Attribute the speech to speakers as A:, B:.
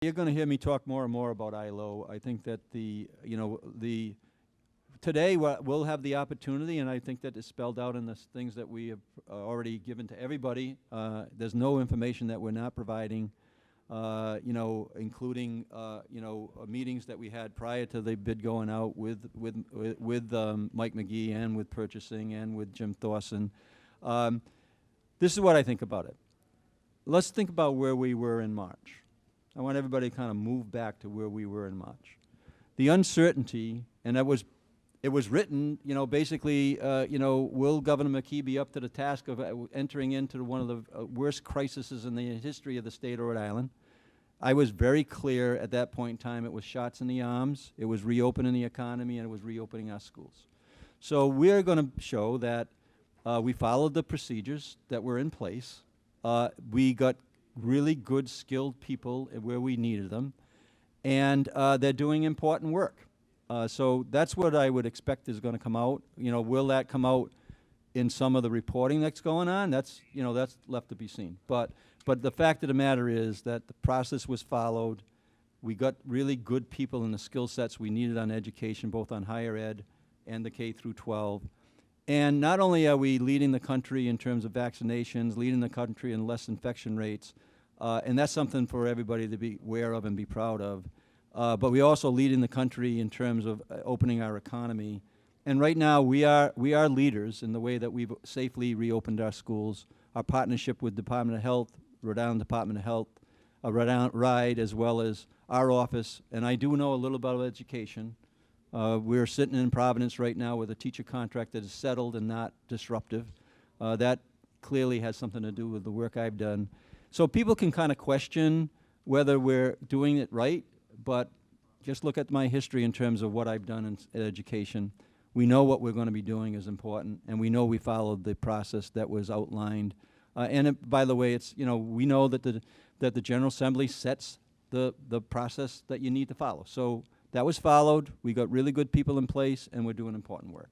A: You're going to hear me talk more and more about ILO. I think that today we'll have the opportunity, and I think that is spelled out in the things that we have already given to everybody. There's no information that we're not providing, including meetings that we had prior to the bid going out with Mike McKee and with purchasing and with Jim Thorson. This is what I think about it. Let's think about where we were in March. I want everybody to kind of move back to where we were in March. The uncertainty, and it was written, basically, will Governor McKee be up to the task of entering into one of the worst crises in the history of the state of Rhode Island? I was very clear at that point in time. It was shots in the arms, it was reopening the economy, and it was reopening our schools. So we're going to show that we followed the procedures that were in place. We got really good, skilled people where we needed them, and they're doing important work. So that's what I would expect is going to come out. Will that come out in some of the reporting that's going on? That's left to be seen. But the fact of the matter is that the process was followed. We got really good people in the skill sets we needed on education, both on higher ed and the K through 12. And not only are we leading the country in terms of vaccinations, leading the country in less infection rates, and that's something for everybody to be aware of and be proud of, but we also leading the country in terms of opening our economy. And right now we are leaders in the way that we've safely reopened our schools. Our partnership with Department of Health, Rhode Island Department of Health, Rhode Island RIDE, as well as our office, and I do know a little about education. We're sitting in Providence right now with a teacher contract that is settled and not disruptive. That clearly has something to do with the work I've done. So people can kind of question whether we're doing it right, but just look at my history in terms of what I've done in education. We know what we're going to be doing is important, and we know we followed the process that was outlined. By the way, we know that the General Assembly sets the process that you need to follow. So that was followed. We got really good people in place, and we're doing important work.